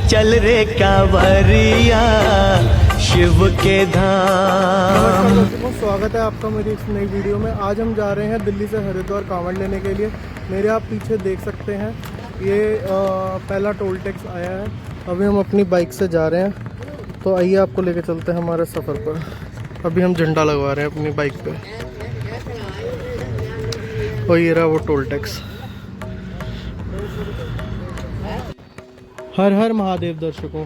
चल रे कांवरिया शिव के धाम। स्वागत है आपका मेरी इस नई वीडियो में। आज हम जा रहे हैं दिल्ली से हरिद्वार कांवड़ लेने के लिए। मेरे आप पीछे देख सकते हैं ये पहला टोल टैक्स आया है। अभी हम अपनी बाइक से जा रहे हैं, तो आइए आपको लेके चलते हैं हमारे सफ़र पर। अभी हम झंडा लगवा रहे हैं अपनी बाइक पे और ये रहा वो टोल टैक्स। हर हर महादेव दर्शकों,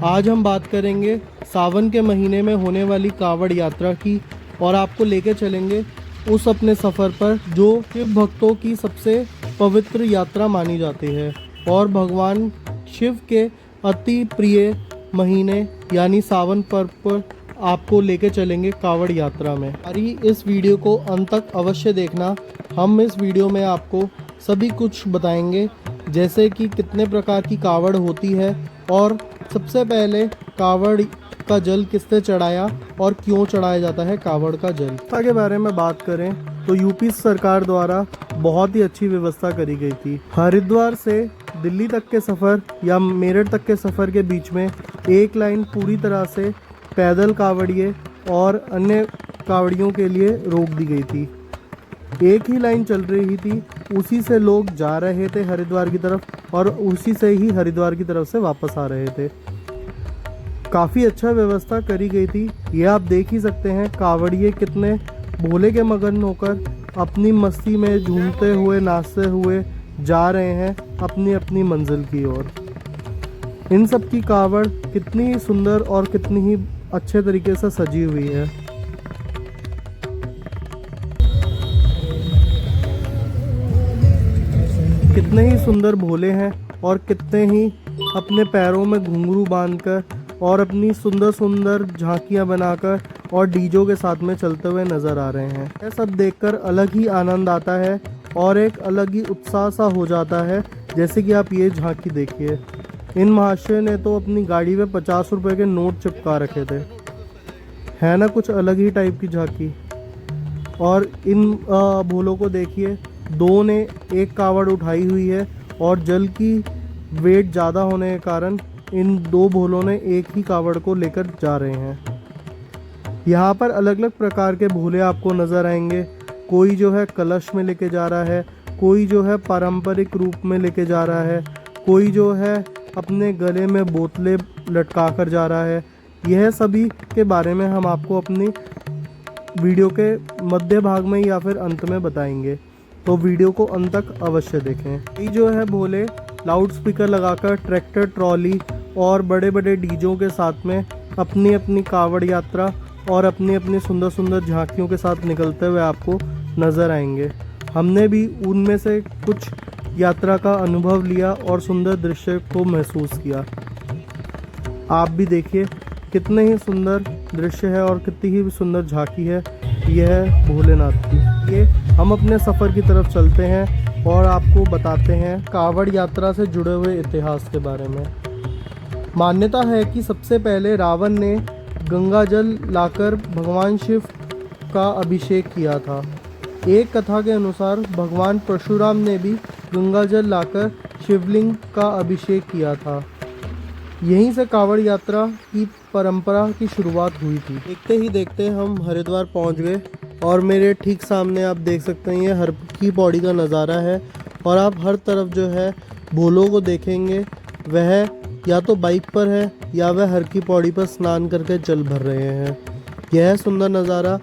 आज हम बात करेंगे सावन के महीने में होने वाली कांवड़ यात्रा की और आपको लेके चलेंगे उस अपने सफ़र पर जो शिव भक्तों की सबसे पवित्र यात्रा मानी जाती है और भगवान शिव के अति प्रिय महीने यानी सावन पर्व पर आपको लेके चलेंगे कांवड़ यात्रा में। हमारी इस वीडियो को अंत तक अवश्य देखना। हम इस वीडियो में आपको सभी कुछ बताएंगे, जैसे कि कितने प्रकार की कांवड़ होती है और सबसे पहले कांवड़ का जल किसने चढ़ाया और क्यों चढ़ाया जाता है कांवड़ का जल। के बारे में बात करें तो यूपी सरकार द्वारा बहुत ही अच्छी व्यवस्था करी गई थी। हरिद्वार से दिल्ली तक के सफ़र या मेरठ तक के सफ़र के बीच में एक लाइन पूरी तरह से पैदल कांवड़िए और अन्य कांवड़ियों के लिए रोक दी गई थी। एक ही लाइन चल रही थी, उसी से लोग जा रहे थे हरिद्वार की तरफ और उसी से ही हरिद्वार की तरफ से वापस आ रहे थे। काफ़ी अच्छा व्यवस्था करी गई थी। ये आप देख ही सकते हैं कांवड़िए कितने भोले के मगन होकर अपनी मस्ती में झूमते हुए नाचते हुए जा रहे हैं अपनी अपनी मंजिल की ओर। इन सब की कांवड़ कितनी ही सुंदर और कितनी ही अच्छे तरीके से सजी हुई है। कितने ही सुंदर भोले हैं और कितने ही अपने पैरों में घुंघरू बांधकर और अपनी सुंदर सुंदर झांकियां बनाकर और डीजों के साथ में चलते हुए नज़र आ रहे हैं। यह सब देखकर अलग ही आनंद आता है और एक अलग ही उत्साह सा हो जाता है। जैसे कि आप ये झांकी देखिए, इन महाशय ने तो अपनी गाड़ी में 50 रुपए के नोट चिपका रखे थे। है ना कुछ अलग ही टाइप की झांकी। और इन भोलों को देखिए, दो ने एक कांवड़ उठाई हुई है और जल की वेट ज़्यादा होने के कारण इन दो भोलों ने एक ही कांवड़ को लेकर जा रहे हैं। यहाँ पर अलग अलग प्रकार के भोले आपको नज़र आएंगे। कोई जो है कलश में लेके जा रहा है, कोई जो है पारंपरिक रूप में लेके जा रहा है, कोई जो है अपने गले में बोतलें लटका कर जा रहा है। यह सभी के बारे में हम आपको अपनी वीडियो के मध्य भाग में या फिर अंत में बताएंगे, तो वीडियो को अंत तक अवश्य देखें। ये जो है भोले लाउड स्पीकर लगाकर ट्रैक्टर, ट्रॉली और बड़े बड़े डीजों के साथ में अपनी अपनी कांवड़ यात्रा और अपनी अपनी सुंदर सुंदर झांकियों के साथ निकलते हुए आपको नज़र आएंगे। हमने भी उनमें से कुछ यात्रा का अनुभव लिया और सुंदर दृश्य को महसूस किया। आप भी देखिए कितने ही सुंदर दृश्य है और कितनी ही सुंदर झांकी है यह भोलेनाथ की। ये हम अपने सफ़र की तरफ चलते हैं और आपको बताते हैं कांवड़ यात्रा से जुड़े हुए इतिहास के बारे में। मान्यता है कि सबसे पहले रावण ने गंगा जल लाकर भगवान शिव का अभिषेक किया था। एक कथा के अनुसार भगवान परशुराम ने भी गंगा जल लाकर शिवलिंग का अभिषेक किया था। यहीं से कांवड़ यात्रा की परंपरा की शुरुआत हुई थी। देखते ही देखते हम हरिद्वार पहुंच गए और मेरे ठीक सामने आप देख सकते हैं ये हर की पौड़ी का नज़ारा है और आप हर तरफ जो है भोलों को देखेंगे, वह या तो बाइक पर है या वह हर की पौड़ी पर स्नान करके जल भर रहे हैं। यह सुंदर नज़ारा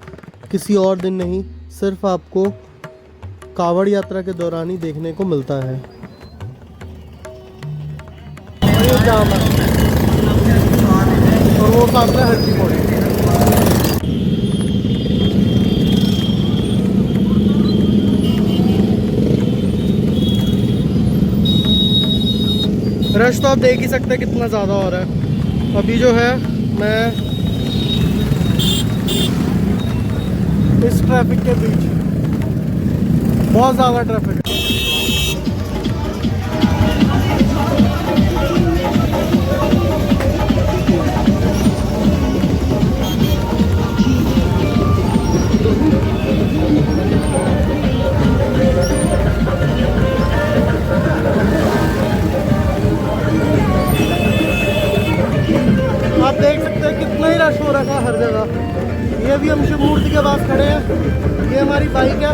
किसी और दिन नहीं, सिर्फ आपको कांवड़ यात्रा के दौरान ही देखने को मिलता है। और वो सामने हर की पौड़ी। रश तो आप देख ही सकते हैं कितना ज़्यादा हो रहा है। अभी जो है मैं इस ट्रैफिक के बीच, बहुत ज़्यादा ट्रैफिक है। मूर्ति के पास खड़े हैं। ये हमारी बाइक है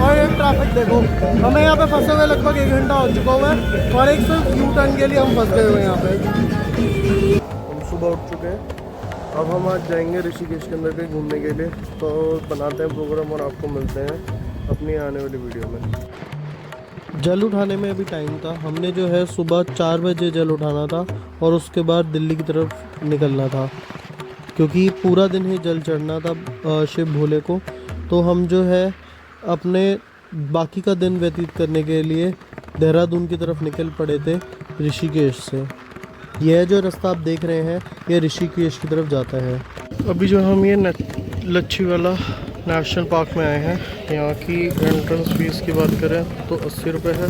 और ये ट्रैफिक देखो, हमें यहाँ पे फंसे हुए लगभग 1 घंटा हो चुका हुआ है और एक सिर्फ यू टर्न के लिए हम फंस गए हुए हैं यहाँ पे। हम सुबह उठ चुके हैं, अब हम आज जाएंगे ऋषिकेश के अंदर कहीं घूमने के लिए। तो बनाते हैं प्रोग्राम और आपको मिलते हैं अपनी आने वाली वीडियो में। जल उठाने में अभी टाइम था, हमने जो है सुबह 4 बजे जल उठाना था और उसके बाद दिल्ली की तरफ निकलना था, क्योंकि पूरा दिन ही जल चढ़ना था शिव भोले को। तो हम जो है अपने बाकी का दिन व्यतीत करने के लिए देहरादून की तरफ निकल पड़े थे ऋषिकेश से। यह जो रास्ता आप देख रहे हैं ये ऋषिकेश की तरफ जाता है। अभी जो हम ये लच्छी वाला नेशनल पार्क में आए हैं, यहाँ की एंट्रेंस फीस की बात करें तो 80 रुपये है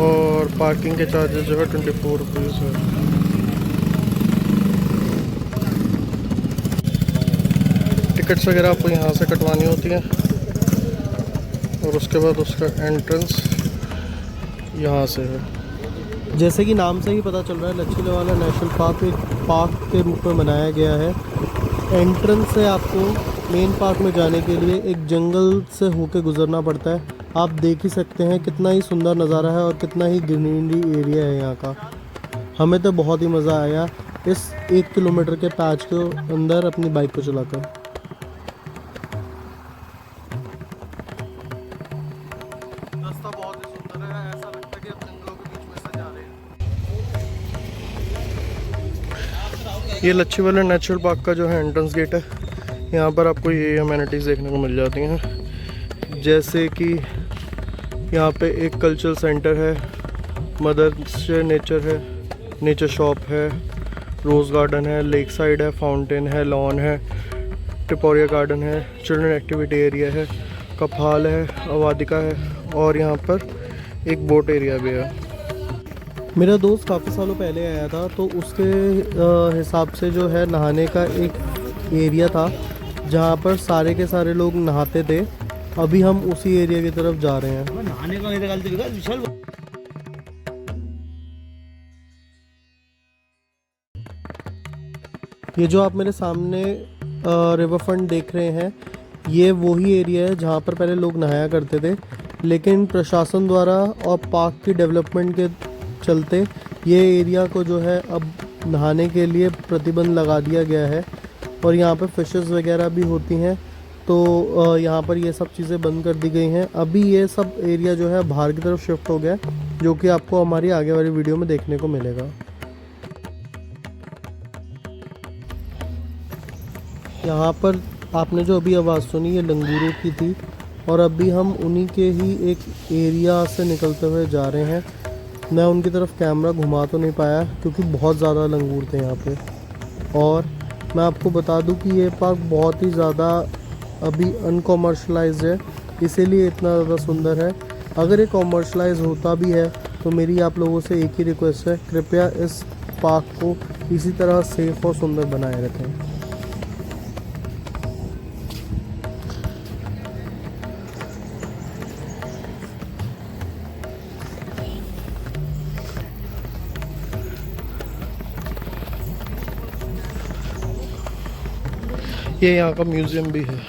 और पार्किंग के चार्जेस जो है 24 रुपीज़ है। टिकट्स वगैरह आपको यहाँ से कटवानी होती हैं और उसके बाद उसका एंट्रेंस यहाँ से है। जैसे कि नाम से ही पता चल रहा है, लच्छी वाला नेशनल पार्क एक पार्क के रूप में बनाया गया है। एंट्रेंस से आपको मेन पार्क में जाने के लिए एक जंगल से होके गुजरना पड़ता है। आप देख ही सकते हैं कितना ही सुंदर नज़ारा है और कितना ही ग्रीनरी एरिया है यहाँ का। हमें तो बहुत ही मज़ा आया इस 1 किलोमीटर के पैच के अंदर अपनी बाइक को चलाकर। रास्ता बहुत ही सुंदर है, ऐसा लगता है कि हम जंगलों के बीच में से जा रहे हैं। ये लच्छी वाला नेचुरल पार्क का जो है एंट्रेंस गेट है। यहाँ पर आपको ये अमेनिटीज़ देखने को मिल जाती हैं, जैसे कि यहाँ पे एक कल्चरल सेंटर है, मदर्स नेचर है, नेचर शॉप है, रोज़ गार्डन है, लेक साइड है, फाउंटेन है, लॉन है, टिपोरिया गार्डन है, चिल्ड्रन एक्टिविटी एरिया है, कपाल है, अवादिका है और यहाँ पर एक बोट एरिया भी है। मेरा दोस्त काफ़ी सालों पहले आया था तो उसके हिसाब से जो है नहाने का एक एरिया था जहाँ पर सारे के सारे लोग नहाते थे। अभी हम उसी एरिया की तरफ जा रहे हैं। नहाने का ये जो आप मेरे सामने रिवर फ्रंट देख रहे हैं, ये वही एरिया है जहाँ पर पहले लोग नहाया करते थे, लेकिन प्रशासन द्वारा और पार्क की डेवलपमेंट के चलते ये एरिया को जो है अब नहाने के लिए प्रतिबंध लगा दिया गया है और यहाँ पे फिशेस वगैरह भी होती हैं, तो यहाँ पर ये सब चीज़ें बंद कर दी गई हैं। अभी ये सब एरिया जो है बाहर की तरफ शिफ्ट हो गया, जो कि आपको हमारी आगे वाली वीडियो में देखने को मिलेगा। यहाँ पर आपने जो अभी आवाज़ सुनी ये लंगूरों की थी और अभी हम उन्हीं के ही एक एरिया से निकलते हुए जा रहे हैं। मैं उनकी तरफ कैमरा घुमा तो नहीं पाया क्योंकि बहुत ज़्यादा लंगूर थे यहाँ पे। और मैं आपको बता दूं कि ये पार्क बहुत ही ज़्यादा अभी अनकॉमर्शलाइज्ड है, इसीलिए इतना ज़्यादा सुंदर है। अगर ये कॉमर्शलाइज होता भी है तो मेरी आप लोगों से एक ही रिक्वेस्ट है, कृपया इस पार्क को इसी तरह सेफ और सुंदर बनाए रखें। ये यहाँ का म्यूज़ियम भी है।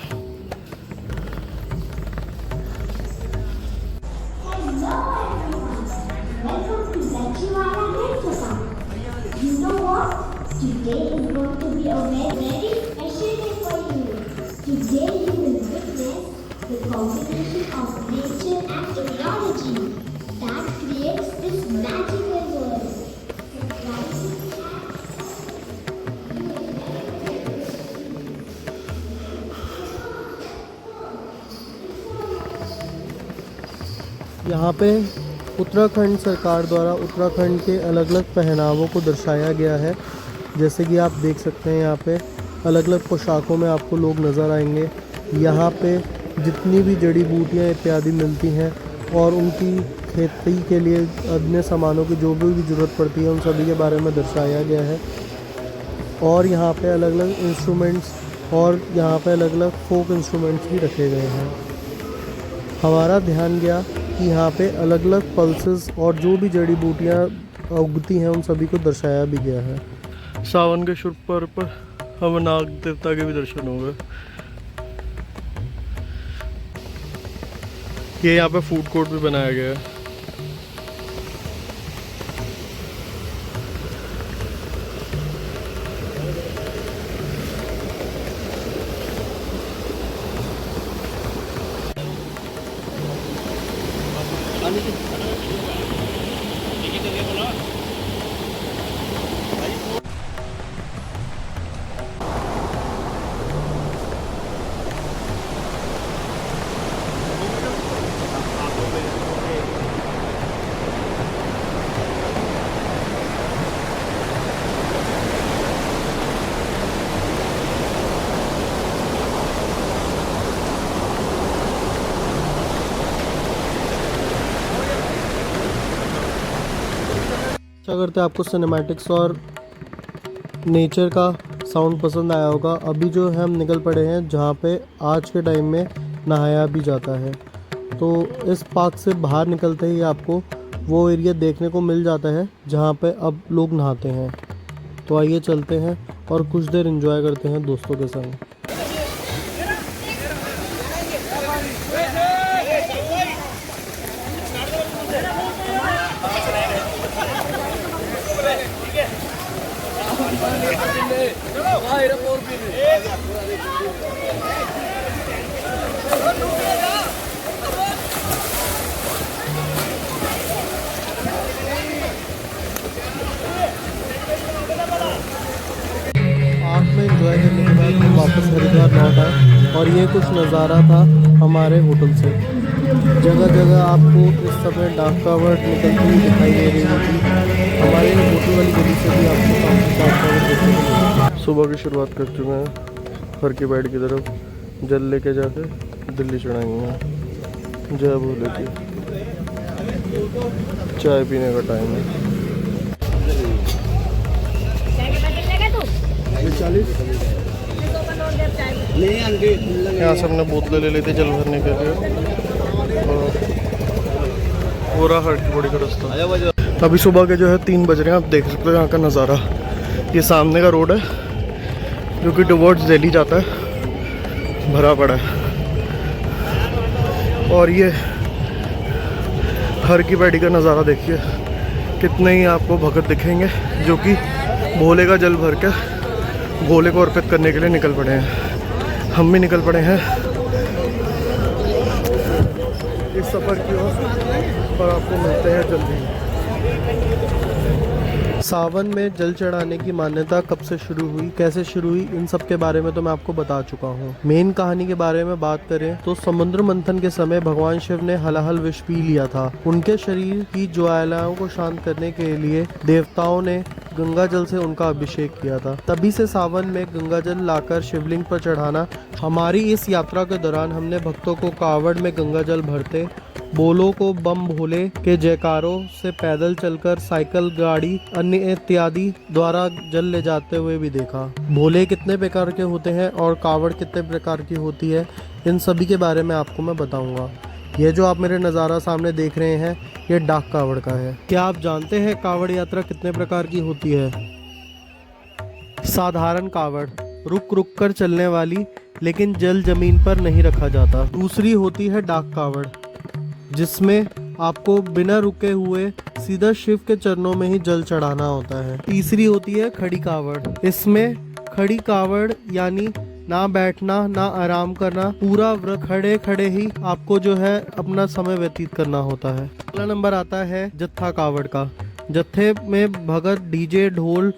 यहाँ पे उत्तराखंड सरकार द्वारा उत्तराखंड के अलग अलग पहनावों को दर्शाया गया है। जैसे कि आप देख सकते हैं यहाँ पे अलग अलग पोशाकों में आपको लोग नज़र आएंगे। यहाँ पे जितनी भी जड़ी बूटियाँ इत्यादि मिलती हैं और उनकी खेती के लिए अन्य सामानों की जो भी ज़रूरत पड़ती है उन सभी के बारे में दर्शाया गया है। और यहाँ पे अलग अलग इंस्ट्रूमेंट्स और यहाँ पे अलग अलग फोक इंस्ट्रूमेंट्स भी रखे गए हैं। हमारा ध्यान गया कि यहाँ पे अलग अलग पल्सेस और जो भी जड़ी बूटियाँ उगती हैं उन सभी को दर्शाया भी गया है। सावन के शुभ पर्व पर हमें नाग देवता के भी दर्शन हो गए। ये यहाँ पे फूड कोर्ट भी बनाया गया है। आशा करते हैं आपको सिनेमैटिक्स और नेचर का साउंड पसंद आया होगा। अभी जो है हम निकल पड़े हैं जहाँ पे आज के टाइम में नहाया भी जाता है। तो इस पार्क से बाहर निकलते ही आपको वो एरिया देखने को मिल जाता है जहाँ पे अब लोग नहाते हैं। तो आइए चलते हैं और कुछ देर एंजॉय करते हैं दोस्तों के संग। आग में एंजॉय करने के बाद हम वापस हरिद्वार लौट आए और ये कुछ नज़ारा था हमारे होटल से। जगह जगह आपको इस समय डाक कावड़ निकलती हुई दिखाई दे रही होगी। हमारे होटल वाली गली से भी आपको काफ़ी डाक कावड़ देखने को मिलेगी। सुबह की शुरुआत कर चुके हैं। हर की बैठ की तरफ जल लेके जाके दिल्ली चढ़ाएंगे। जय भोले की। चाय पीने का टाइम है। 40 यहाँ से हमने बोतलें ले ली थी जल भरने के लिए। और पूरा हर की बड़ी का रास्ता। अभी सुबह के जो है 3 बज रहे हैं। आप देख सकते हो यहाँ का नज़ारा। ये सामने का रोड है जो कि टुवर्ड्स दिल्ली जाता है, भरा पड़ा है। और ये हर की पैड़ी का नज़ारा देखिए। कितने ही आपको भगत दिखेंगे जो कि भोले का जल भर के भोले को अर्पित करने के लिए निकल पड़े हैं। हम भी निकल पड़े हैं इस सफ़र की ओर और आपको मिलते हैं जल्दी। सावन में जल चढ़ाने की मान्यता कब से शुरू हुई, कैसे शुरू हुई, इन सब के बारे में तो मैं आपको बता चुका हूँ। मेन कहानी के बारे में बात करें तो समुद्र मंथन के समय भगवान शिव ने हलाहल विष पी लिया था। उनके शरीर की ज्वालाओं को शांत करने के लिए देवताओं ने गंगा जल से उनका अभिषेक किया था। तभी से सावन में गंगा जल लाकर शिवलिंग पर चढ़ाना। हमारी इस यात्रा के दौरान हमने भक्तों को कावड़ में गंगा जल भरते, बोलो को बम भोले के जयकारों से पैदल चलकर, साइकिल, गाड़ी, अन्य इत्यादि द्वारा जल ले जाते हुए भी देखा। भोले कितने प्रकार के होते हैं और कावड़ कितने प्रकार की होती है, इन सभी के बारे में आपको मैं बताऊंगा। यह जो आप मेरे नज़ारा सामने देख रहे हैं ये डाक कावड़ का है। क्या आप जानते हैं कावड़ यात्रा कितने प्रकार की होती है? साधारण कावड़, रुक रुक कर चलने वाली, लेकिन जल जमीन पर नहीं रखा जाता। दूसरी होती है डाक कावड़, जिसमें आपको बिना रुके हुए सीधा शिव के चरणों में ही जल चढ़ाना होता है। तीसरी होती है खड़ी कावड़। इसमें खड़ी कावड़ यानी ना बैठना ना आराम करना, पूरा खड़े खड़े ही आपको जो है अपना समय व्यतीत करना होता है। अगला नंबर आता है जत्था कावड़ का। जत्थे में भगत डीजे, ढोल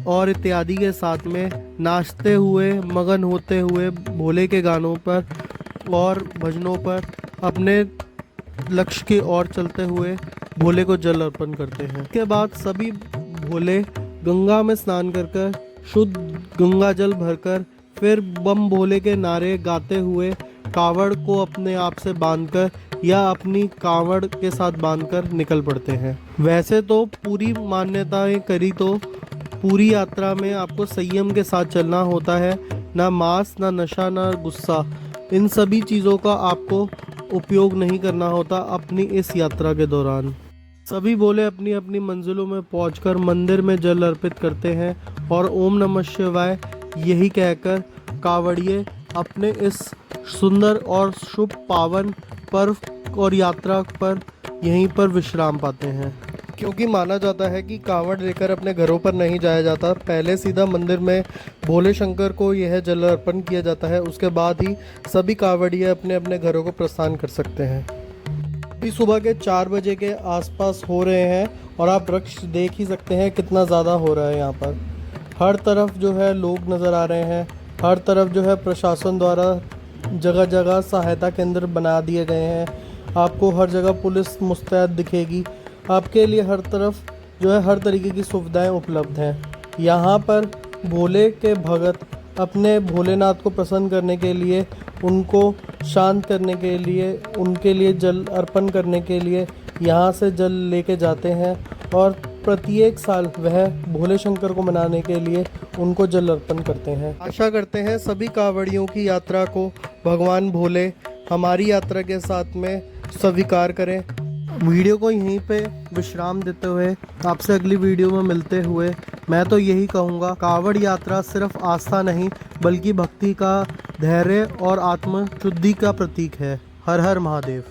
और इत्यादि के साथ में नाचते हुए, मगन होते हुए भोले के गानों पर और भजनों पर अपने लक्ष्य की ओर चलते हुए भोले को जल अर्पण करते हैं। इसके बाद सभी भोले गंगा में स्नान कर शुद्ध गंगा जल भरकर फिर बम भोले के नारे गाते हुए कावड़ को अपने आप से बांधकर या अपनी कावड़ के साथ बांधकर निकल पड़ते हैं। वैसे तो पूरी मान्यताएं करी तो पूरी यात्रा में आपको संयम के साथ चलना होता है। ना मांस, ना नशा, ना गुस्सा, इन सभी चीज़ों का आपको उपयोग नहीं करना होता अपनी इस यात्रा के दौरान। सभी भोले अपनी अपनी मंजिलों में पहुंचकर मंदिर में जल अर्पित करते हैं और ओम नमः शिवाय यही कहकर कावड़िए अपने इस सुंदर और शुभ पावन पर्व और यात्रा पर यहीं पर विश्राम पाते हैं, क्योंकि माना जाता है कि कावड़ लेकर अपने घरों पर नहीं जाया जाता। पहले सीधा मंदिर में भोले शंकर को यह जल अर्पण किया जाता है, उसके बाद ही सभी कावड़िए अपने अपने घरों को प्रस्थान कर सकते हैं। अभी सुबह के 4 बजे के आसपास हो रहे हैं और आप वृक्ष देख ही सकते हैं कितना ज़्यादा हो रहा है। यहाँ पर हर तरफ जो है लोग नज़र आ रहे हैं, हर तरफ जो है प्रशासन द्वारा जगह जगह सहायता केंद्र बना दिए गए हैं। आपको हर जगह पुलिस मुस्तैद दिखेगी, आपके लिए हर तरफ जो है हर तरीके की सुविधाएं उपलब्ध हैं। यहाँ पर भोले के भगत अपने भोलेनाथ को प्रसन्न करने के लिए, उनको शांत करने के लिए, उनके लिए जल अर्पण करने के लिए यहाँ से जल लेके जाते हैं और प्रत्येक साल वह भोले शंकर को मनाने के लिए उनको जल अर्पण करते हैं। आशा करते हैं सभी कावड़ियों की यात्रा को भगवान भोले हमारी यात्रा के साथ में स्वीकार करें। वीडियो को यहीं पे विश्राम देते हुए आपसे अगली वीडियो में मिलते हुए मैं तो यही कहूँगा, कावड़ यात्रा सिर्फ आस्था नहीं बल्कि भक्ति का, धैर्य और आत्म शुद्धि का प्रतीक है। हर हर महादेव।